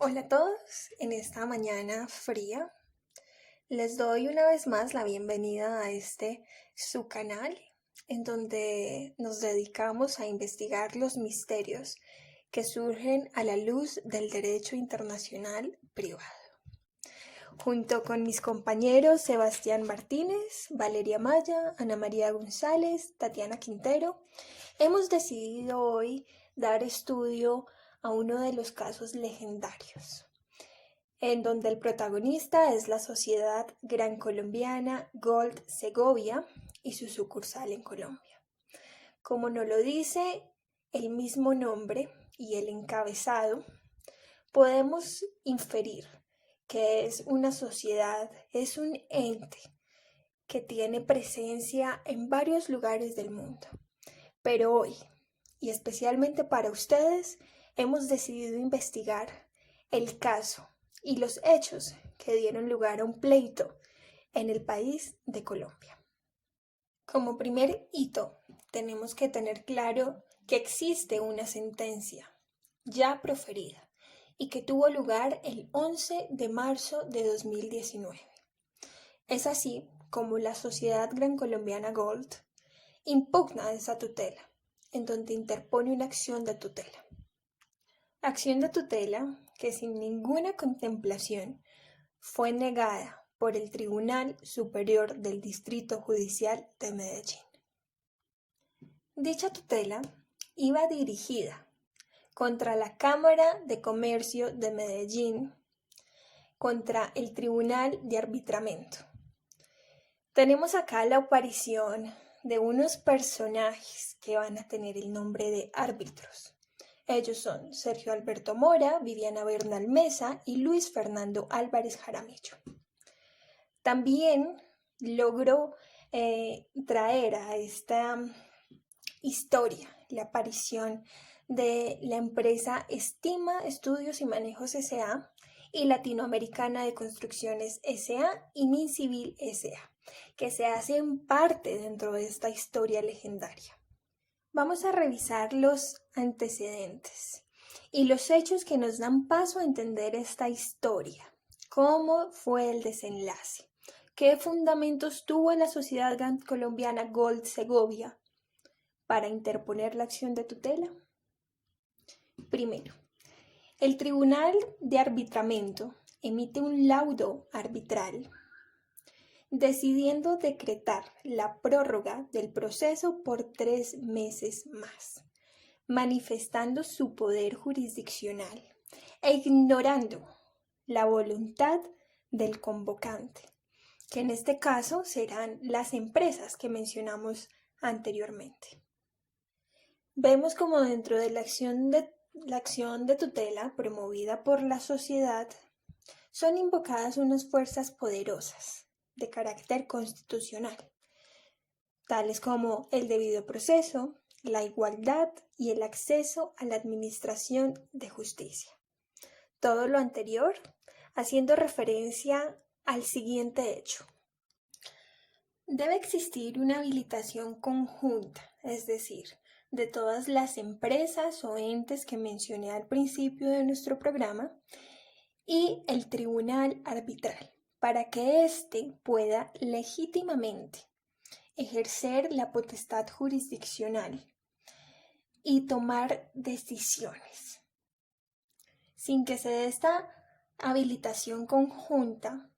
Hola a todos, en esta mañana fría les doy una vez más la bienvenida a su canal en donde nos dedicamos a investigar los misterios que surgen a la luz del derecho internacional privado. Junto con mis compañeros Sebastián Martínez, Valeria Maya, Ana María González, Tatiana Quintero, hemos decidido hoy dar estudio a uno de los casos legendarios, en donde el protagonista es la Sociedad Gran Colombiana Gold Segovia y su sucursal en Colombia. Como nos lo dice el mismo nombre y el encabezado, podemos inferir que es una sociedad, es un ente que tiene presencia en varios lugares del mundo. Pero hoy, y especialmente para ustedes, hemos decidido investigar el caso y los hechos que dieron lugar a un pleito en el país de Colombia. Como primer hito, tenemos que tener claro que existe una sentencia ya proferida y que tuvo lugar el 11 de marzo de 2019. Es así como la Sociedad Gran Colombiana Gold impugna esa tutela, en donde interpone una acción de tutela. Acción de tutela que sin ninguna contemplación fue negada por el Tribunal Superior del Distrito Judicial de Medellín. Dicha tutela iba dirigida contra la Cámara de Comercio de Medellín, contra el Tribunal de Arbitramiento. Tenemos acá la aparición de unos personajes que van a tener el nombre de árbitros. Ellos son Sergio Alberto Mora, Viviana Bernal Mesa y Luis Fernando Álvarez Jaramillo. También logró traer a esta historia la aparición de la empresa Estima Estudios y Manejos S.A. y Latinoamericana de Construcciones S.A. y Mincivil S.A., que se hacen parte dentro de esta historia legendaria. Vamos a revisar los antecedentes y los hechos que nos dan paso a entender esta historia. ¿Cómo fue el desenlace? ¿Qué fundamentos tuvo la Sociedad Gran Colombiana Gold Segovia para interponer la acción de tutela? Primero, el Tribunal de Arbitramiento emite un laudo arbitral decidiendo decretar la prórroga del proceso por 3 meses más, manifestando su poder jurisdiccional e ignorando la voluntad del convocante, que en este caso serán las empresas que mencionamos anteriormente. Vemos como dentro de la acción de tutela promovida por la sociedad son invocadas unas fuerzas poderosas de carácter constitucional, tales como el debido proceso, la igualdad y el acceso a la administración de justicia. Todo lo anterior haciendo referencia al siguiente hecho. Debe existir una habilitación conjunta, es decir, de todas las empresas o entes que mencioné al principio de nuestro programa, y el tribunal arbitral, para que éste pueda legítimamente ejercer la potestad jurisdiccional y tomar decisiones. Sin que se dé esta habilitación conjunta,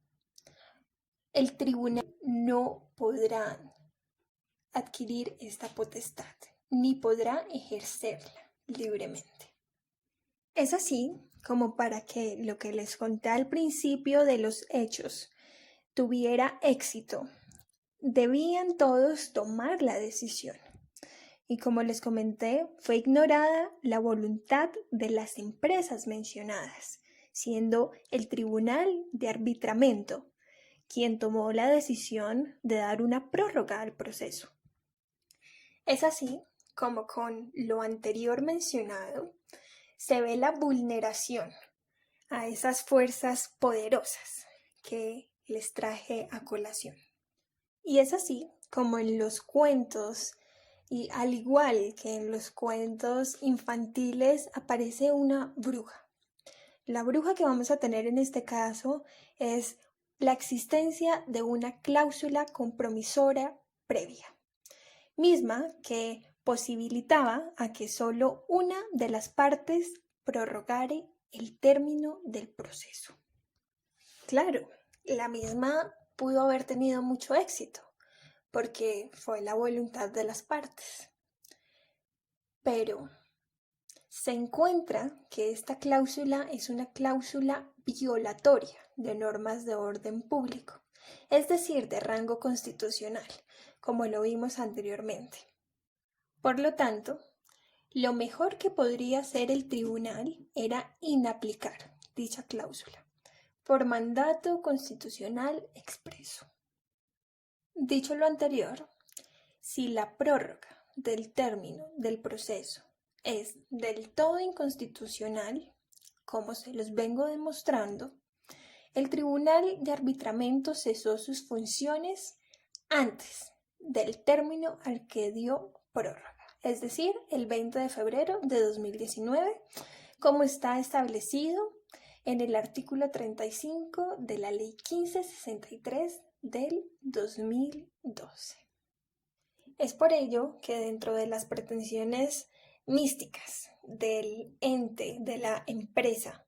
el tribunal no podrá adquirir esta potestad, ni podrá ejercerla libremente. Es así como para que lo que les conté al principio de los hechos tuviera éxito, debían todos tomar la decisión. Y como les comenté, fue ignorada la voluntad de las empresas mencionadas, siendo el Tribunal de Arbitramiento quien tomó la decisión de dar una prórroga al proceso. Es así como con lo anterior mencionado, se ve la vulneración a esas fuerzas poderosas que les traje a colación. Y es así como en los cuentos, y al igual que en los cuentos infantiles, aparece una bruja. La bruja que vamos a tener en este caso es la existencia de una cláusula compromisora previa, misma que posibilitaba a que solo una de las partes prorrogare el término del proceso. Claro, la misma pudo haber tenido mucho éxito, porque fue la voluntad de las partes. Pero se encuentra que esta cláusula es una cláusula violatoria de normas de orden público, es decir, de rango constitucional, como lo vimos anteriormente. Por lo tanto, lo mejor que podría hacer el tribunal era inaplicar dicha cláusula, por mandato constitucional expreso. Dicho lo anterior, si la prórroga del término del proceso es del todo inconstitucional, como se los vengo demostrando, el Tribunal de Arbitramiento cesó sus funciones antes del término al que dio prórroga, es decir, el 20 de febrero de 2019, como está establecido en el artículo 35 de la Ley 1563 del 2012. Es por ello que dentro de las pretensiones místicas del ente, de la empresa,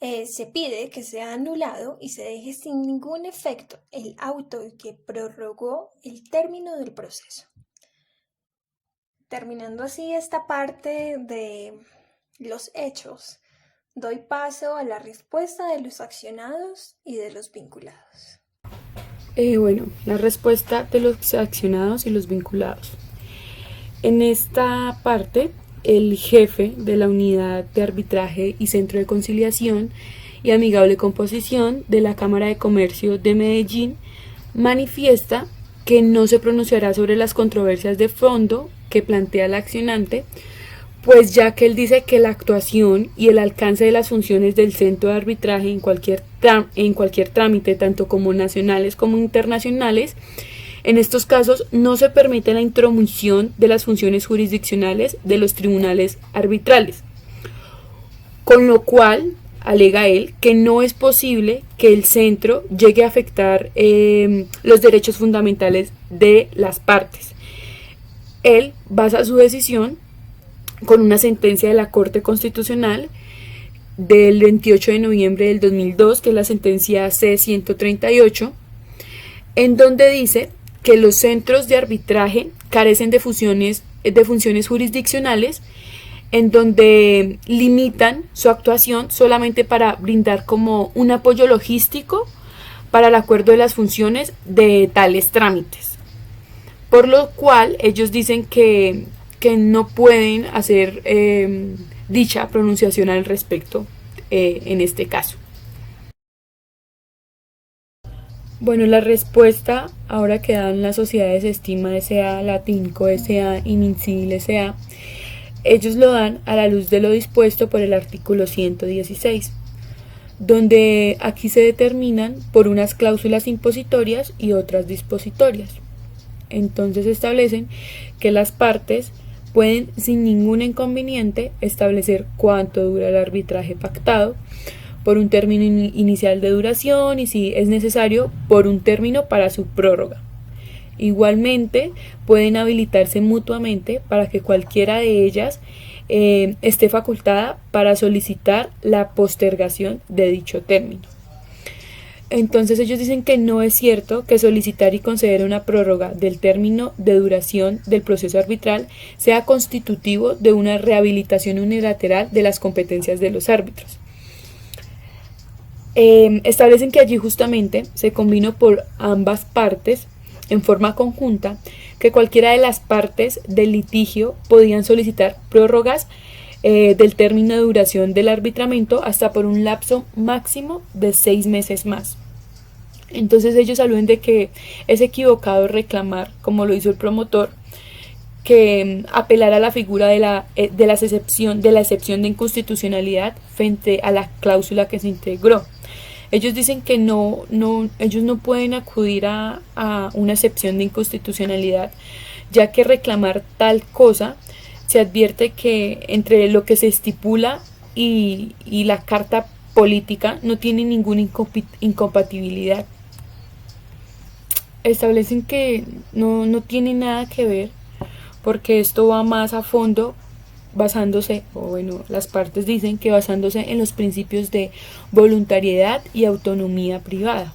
se pide que sea anulado y se deje sin ningún efecto el auto que prorrogó el término del proceso. Terminando así esta parte de los hechos, doy paso a la respuesta de los accionados y de los vinculados. La respuesta de los accionados y los vinculados. En esta parte, el jefe de la Unidad de Arbitraje y Centro de Conciliación y Amigable Composición de la Cámara de Comercio de Medellín manifiesta que no se pronunciará sobre las controversias de fondo que plantea el accionante, pues ya que él dice que la actuación y el alcance de las funciones del centro de arbitraje en cualquier trámite, tanto como nacionales como internacionales, en estos casos no se permite la intromisión de las funciones jurisdiccionales de los tribunales arbitrales, con lo cual alega él que no es posible que el centro llegue a afectar los derechos fundamentales de las partes. Él basa su decisión con una sentencia de la Corte Constitucional del 28 de noviembre del 2002, que es la sentencia C-138, en donde dice que los centros de arbitraje carecen de funciones jurisdiccionales, en donde limitan su actuación solamente para brindar como un apoyo logístico para el acuerdo de las funciones de tales trámites. Por lo cual ellos dicen que no pueden hacer dicha pronunciación al respecto en este caso. Bueno, la respuesta ahora que dan las sociedades Estima S.A., Latinco S.A. y Mincivil S.A., ellos lo dan a la luz de lo dispuesto por el artículo 116, donde aquí se determinan por unas cláusulas impositorias y otras dispositorias. Entonces establecen que las partes pueden sin ningún inconveniente establecer cuánto dura el arbitraje pactado por un término inicial de duración y, si es necesario, por un término para su prórroga. Igualmente pueden habilitarse mutuamente para que cualquiera de ellas esté facultada para solicitar la postergación de dicho término. Entonces ellos dicen que no es cierto que solicitar y conceder una prórroga del término de duración del proceso arbitral sea constitutivo de una rehabilitación unilateral de las competencias de los árbitros. Establecen que allí justamente se combinó por ambas partes en forma conjunta que cualquiera de las partes del litigio podían solicitar prórrogas del término de duración del arbitramiento hasta por un lapso máximo de 6 meses más. Entonces ellos aluden de que es equivocado reclamar, como lo hizo el promotor, que apelar a la figura de la excepción de inconstitucionalidad frente a la cláusula que se integró. Ellos dicen que ellos no pueden acudir a una excepción de inconstitucionalidad, ya que reclamar tal cosa se advierte que entre lo que se estipula y la carta política no tienen ninguna incompatibilidad. Establecen que no tiene nada que ver porque esto va más a fondo basándose, o bueno, las partes dicen que basándose en los principios de voluntariedad y autonomía privada.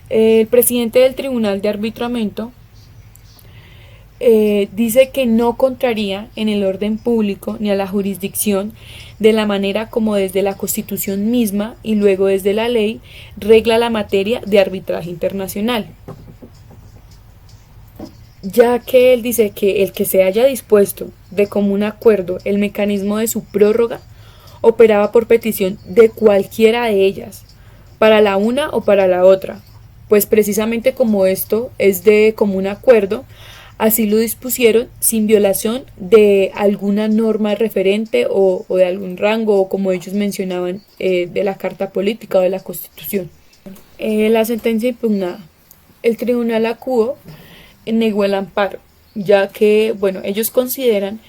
El presidente del Tribunal de Arbitramiento dice que no contraría en el orden público ni a la jurisdicción de la manera como desde la Constitución misma y luego desde la ley regla la materia de arbitraje internacional, ya que él dice que el que se haya dispuesto de común acuerdo el mecanismo de su prórroga operaba por petición de cualquiera de ellas, para la una o para la otra, pues precisamente como esto es de común acuerdo, así lo dispusieron sin violación de alguna norma referente o de algún rango, o como ellos mencionaban, de la Carta Política o de la Constitución. La sentencia impugnada. El tribunal acudió negó el amparo, ya que, bueno, ellos consideran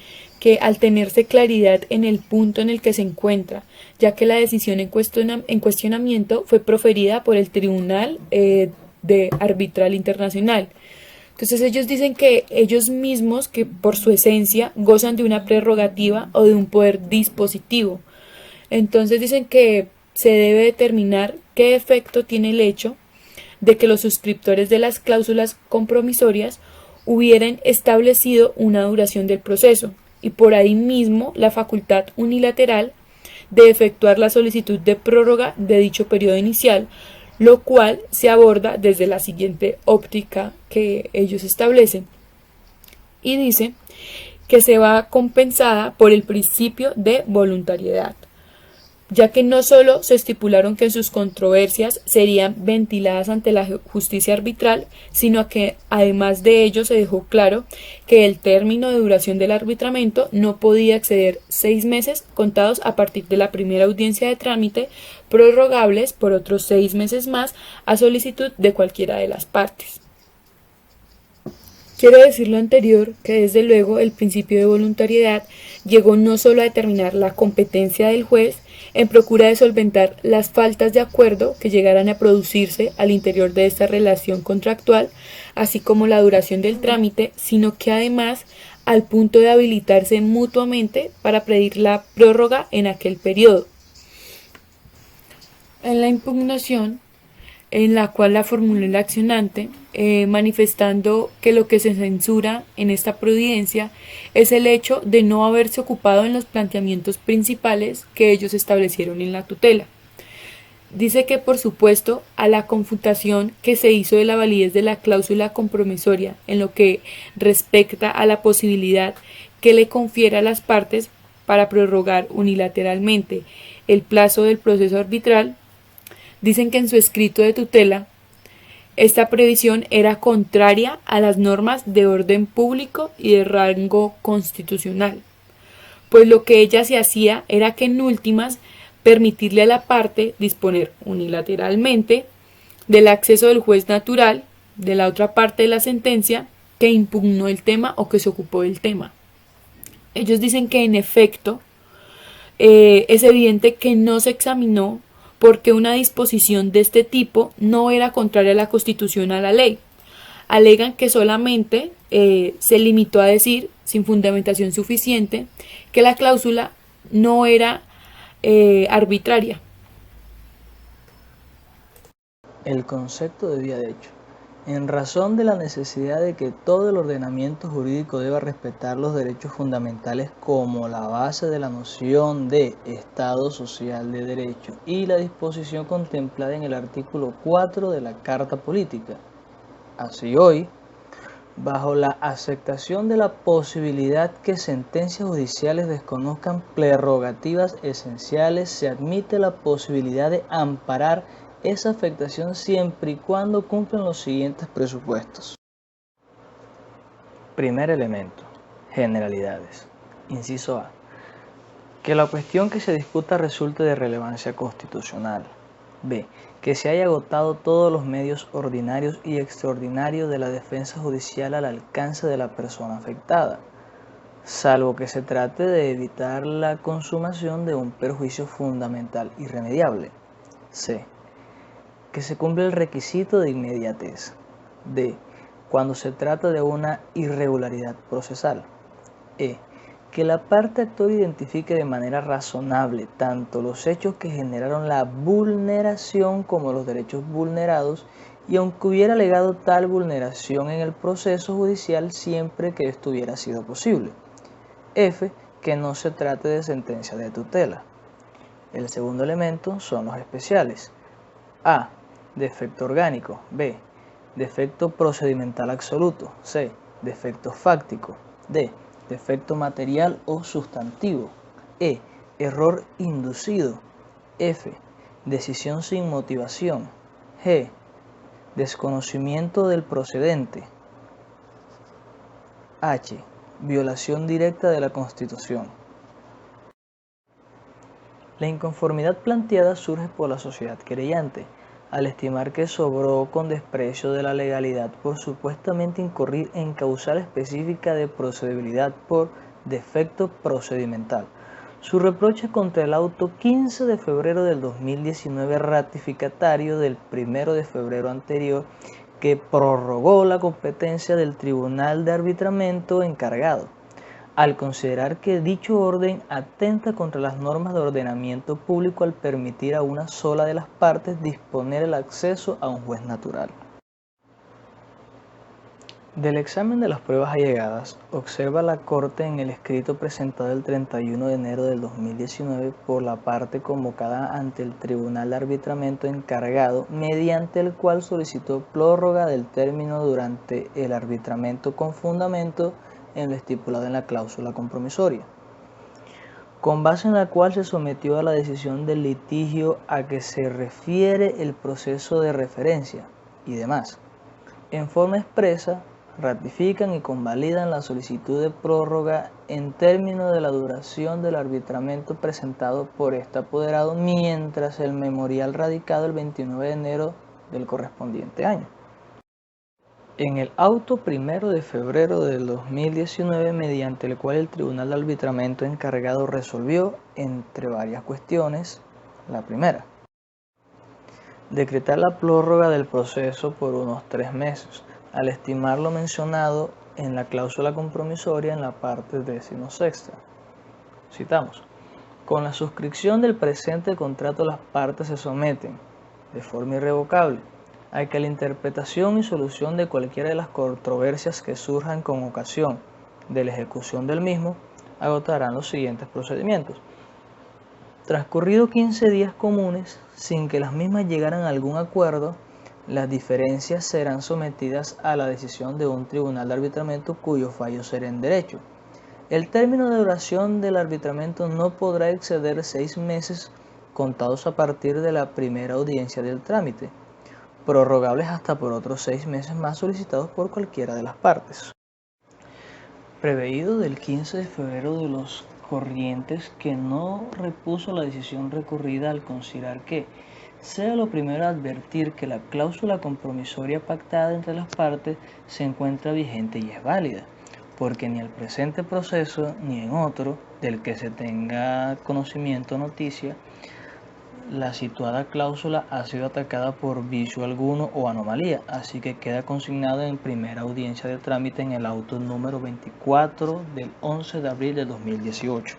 que al tenerse claridad en el punto en el que se encuentra, ya que la decisión en cuestionamiento fue proferida por el Tribunal de Arbitral Internacional. Entonces ellos dicen que ellos mismos, que por su esencia, gozan de una prerrogativa o de un poder dispositivo. Entonces dicen que se debe determinar qué efecto tiene el hecho de que los suscriptores de las cláusulas compromisorias hubieran establecido una duración del proceso y por ahí mismo la facultad unilateral de efectuar la solicitud de prórroga de dicho periodo inicial, lo cual se aborda desde la siguiente óptica que ellos establecen y dice que se va compensada por el principio de voluntariedad, ya que no solo se estipularon que sus controversias serían ventiladas ante la justicia arbitral, sino que además de ello se dejó claro que el término de duración del arbitramiento no podía exceder 6 meses contados a partir de la primera audiencia de trámite, prorrogables por otros 6 meses más a solicitud de cualquiera de las partes. Quiero decir lo anterior, que desde luego el principio de voluntariedad llegó no solo a determinar la competencia del juez en procura de solventar las faltas de acuerdo que llegaran a producirse al interior de esta relación contractual, así como la duración del trámite, sino que además al punto de habilitarse mutuamente para pedir la prórroga en aquel periodo. En la impugnación, en la cual la formuló el accionante, manifestando que lo que se censura en esta providencia es el hecho de no haberse ocupado en los planteamientos principales que ellos establecieron en la tutela. Dice que, por supuesto, a la confutación que se hizo de la validez de la cláusula compromisoria en lo que respecta a la posibilidad que le confiera a las partes para prorrogar unilateralmente el plazo del proceso arbitral, dicen que en su escrito de tutela esta previsión era contraria a las normas de orden público y de rango constitucional, pues lo que ella se hacía era que en últimas permitirle a la parte disponer unilateralmente del acceso del juez natural de la otra parte de la sentencia que impugnó el tema o que se ocupó del tema. Ellos dicen que en efecto es evidente que no se examinó porque una disposición de este tipo no era contraria a la Constitución, a la ley. Alegan que solamente se limitó a decir, sin fundamentación suficiente, que la cláusula no era arbitraria. El concepto de vía de hecho. En razón de la necesidad de que todo el ordenamiento jurídico deba respetar los derechos fundamentales como la base de la noción de Estado Social de Derecho y la disposición contemplada en el artículo 4 de la Carta Política. Así hoy, bajo la aceptación de la posibilidad que sentencias judiciales desconozcan prerrogativas esenciales, se admite la posibilidad de amparar esa afectación siempre y cuando cumplan los siguientes presupuestos. Primer elemento, generalidades. Inciso A. Que la cuestión que se discuta resulte de relevancia constitucional. B. Que se haya agotado todos los medios ordinarios y extraordinarios de la defensa judicial al alcance de la persona afectada. salvo que se trate de evitar la consumación de un perjuicio fundamental irremediable. C. Que se cumple el requisito de inmediatez. D. Cuando se trata de una irregularidad procesal. E. Que la parte actor identifique de manera razonable tanto los hechos que generaron la vulneración como los derechos vulnerados, y aunque hubiera alegado tal vulneración en el proceso judicial siempre que esto hubiera sido posible. F. Que no se trate de sentencia de tutela. El segundo elemento son los especiales. A. Defecto orgánico. B. Defecto procedimental absoluto. C. Defecto fáctico. D. Defecto material o sustantivo. E. Error inducido. F. Decisión sin motivación. G. Desconocimiento del procedente. H. Violación directa de la Constitución. La inconformidad planteada surge por la sociedad querellante, al estimar que sobró con desprecio de la legalidad por supuestamente incurrir en causal específica de procedibilidad por defecto procedimental. Su reproche contra el auto 15 de febrero del 2019 ratificatario del 1 de febrero anterior, que prorrogó la competencia del Tribunal de Arbitramiento encargado, al considerar que dicho orden atenta contra las normas de ordenamiento público al permitir a una sola de las partes disponer el acceso a un juez natural. Del examen de las pruebas allegadas, observa la Corte en el escrito presentado el 31 de enero del 2019 por la parte convocada ante el Tribunal de Arbitramiento encargado, mediante el cual solicitó prórroga del término durante el arbitramiento con fundamento en lo estipulado en la cláusula compromisoria, con base en la cual se sometió a la decisión del litigio a que se refiere el proceso de referencia y demás. En forma expresa, ratifican y convalidan la solicitud de prórroga en términos de la duración del arbitramiento presentado por este apoderado mientras el memorial radicado el 29 de enero del correspondiente año. En el auto 1 de febrero del 2019, mediante el cual el Tribunal de Arbitramiento encargado resolvió, entre varias cuestiones, la primera, decretar la prórroga del proceso por unos 3 meses, al estimar lo mencionado en la cláusula compromisoria en la parte 16ª. Citamos: con la suscripción del presente contrato las partes se someten, de forma irrevocable, a que la interpretación y solución de cualquiera de las controversias que surjan con ocasión de la ejecución del mismo agotarán los siguientes procedimientos. Transcurrido 15 días comunes, sin que las mismas llegaran a algún acuerdo, las diferencias serán sometidas a la decisión de un tribunal de arbitramiento cuyo fallo será en derecho. El término de duración del arbitramiento no podrá exceder 6 meses contados a partir de la primera audiencia del trámite, prorrogables hasta por otros 6 meses más solicitados por cualquiera de las partes. Preveído del 15 de febrero de los corrientes, que no repuso la decisión recurrida al considerar que sea lo primero a advertir que la cláusula compromisoria pactada entre las partes se encuentra vigente y es válida, porque ni el presente proceso ni en otro del que se tenga conocimiento o noticia, la situada cláusula ha sido atacada por vicio alguno o anomalía, así que queda consignado en primera audiencia de trámite en el auto número 24 del 11 de abril de 2018.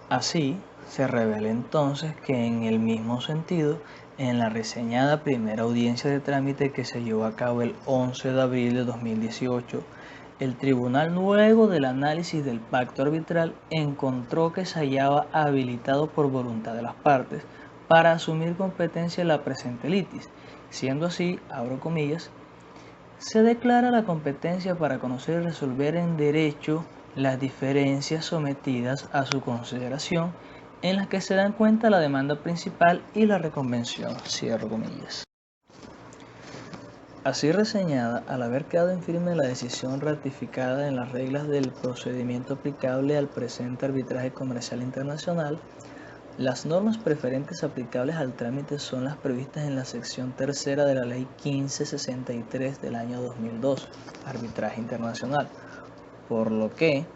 Así, se revela entonces que en el mismo sentido, en la reseñada primera audiencia de trámite que se llevó a cabo el 11 de abril de 2018, el tribunal, luego del análisis del pacto arbitral, encontró que se hallaba habilitado por voluntad de las partes para asumir competencia en la presente litis. Siendo así, abro comillas, se declara la competencia para conocer y resolver en derecho las diferencias sometidas a su consideración, en las que se dan cuenta la demanda principal y la reconvención. Cierro comillas. Así reseñada, al haber quedado en firme la decisión ratificada en las reglas del procedimiento aplicable al presente arbitraje comercial internacional, las normas preferentes aplicables al trámite son las previstas en la sección tercera de la Ley 1563 del año 2002, Arbitraje Internacional, por lo que,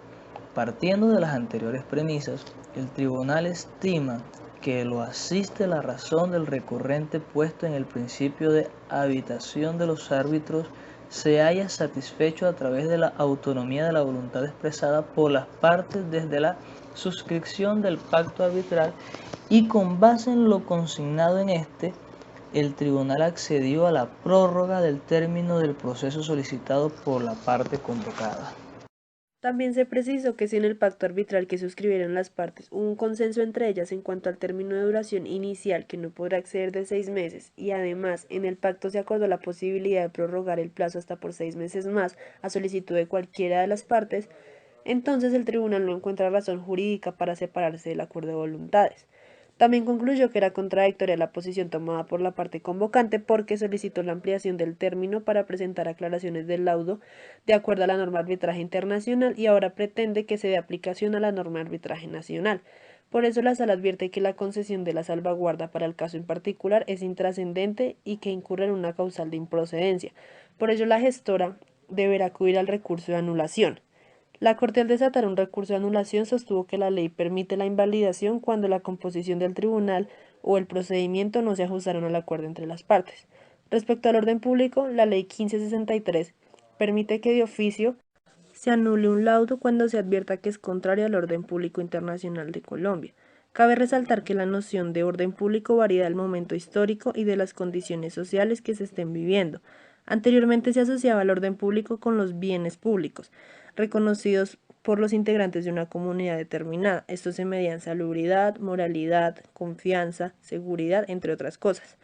partiendo de las anteriores premisas, el tribunal estima que lo asiste la razón del recurrente puesto en el principio de habitación de los árbitros se haya satisfecho a través de la autonomía de la voluntad expresada por las partes desde la suscripción del pacto arbitral y con base en lo consignado en este, el tribunal accedió a la prórroga del término del proceso solicitado por la parte convocada. También se precisó que si en el pacto arbitral que suscribieron las partes hubo un consenso entre ellas en cuanto al término de duración inicial que no podrá exceder de 6 meses y además en el pacto se acordó la posibilidad de prorrogar el plazo hasta por 6 meses más a solicitud de cualquiera de las partes, entonces el tribunal no encuentra razón jurídica para separarse del acuerdo de voluntades. También concluyó que era contradictoria la posición tomada por la parte convocante porque solicitó la ampliación del término para presentar aclaraciones del laudo de acuerdo a la norma de arbitraje internacional y ahora pretende que se dé aplicación a la norma de arbitraje nacional. Por eso la Sala advierte que la concesión de la salvaguarda para el caso en particular es intrascendente y que incurre en una causal de improcedencia. Por ello la gestora deberá acudir al recurso de anulación. La Corte, al desatar un recurso de anulación, sostuvo que la ley permite la invalidación cuando la composición del tribunal o el procedimiento no se ajustaron al acuerdo entre las partes. Respecto al orden público, la Ley 1563 permite que de oficio se anule un laudo cuando se advierta que es contrario al orden público internacional de Colombia. Cabe resaltar que la noción de orden público varía del momento histórico y de las condiciones sociales que se estén viviendo. Anteriormente se asociaba el orden público con los bienes públicos, reconocidos por los integrantes de una comunidad determinada. Esto se medía en salubridad, moralidad, confianza, seguridad, entre otras cosas.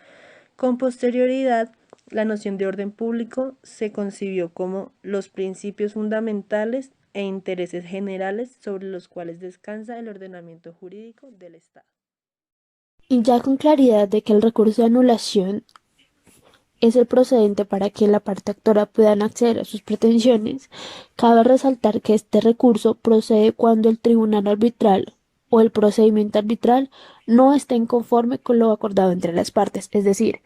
Con posterioridad, la noción de orden público se concibió como los principios fundamentales e intereses generales sobre los cuales descansa el ordenamiento jurídico del Estado. Y ya con claridad de que el recurso de anulación es el procedente para que la parte actora puedan acceder a sus pretensiones, cabe resaltar que este recurso procede cuando el tribunal arbitral o el procedimiento arbitral no esté inconforme con lo acordado entre las partes, es decir,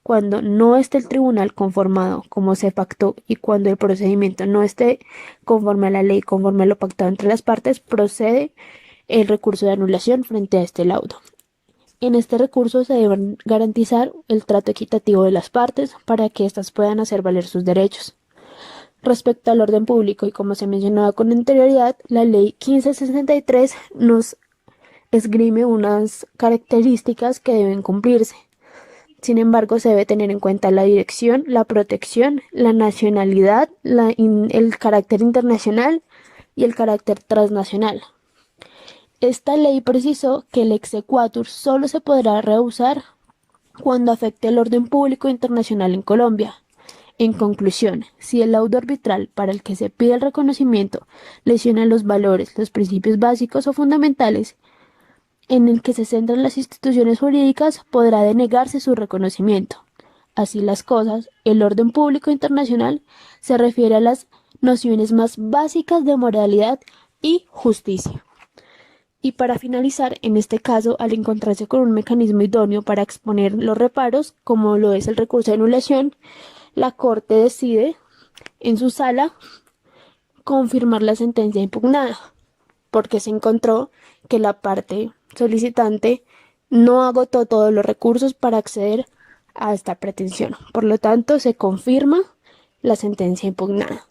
cuando no esté el tribunal conformado como se pactó y cuando el procedimiento no esté conforme a la ley, conforme a lo pactado entre las partes, procede el recurso de anulación frente a este laudo. En este recurso se debe garantizar el trato equitativo de las partes para que éstas puedan hacer valer sus derechos. Respecto al orden público y como se mencionaba con anterioridad, la Ley 1563 nos esgrime unas características que deben cumplirse. Sin embargo, se debe tener en cuenta la dirección, la protección, la nacionalidad, el carácter internacional y el carácter transnacional. Esta ley precisó que el exequatur solo se podrá rehusar cuando afecte el orden público internacional en Colombia. En conclusión, si el laudo arbitral para el que se pide el reconocimiento lesiona los valores, los principios básicos o fundamentales en el que se centran las instituciones jurídicas, podrá denegarse su reconocimiento. Así las cosas, el orden público internacional se refiere a las nociones más básicas de moralidad y justicia. Y para finalizar, en este caso, al encontrarse con un mecanismo idóneo para exponer los reparos, como lo es el recurso de anulación, la Corte decide en su sala confirmar la sentencia impugnada, porque se encontró que la parte solicitante no agotó todos los recursos para acceder a esta pretensión. Por lo tanto, se confirma la sentencia impugnada.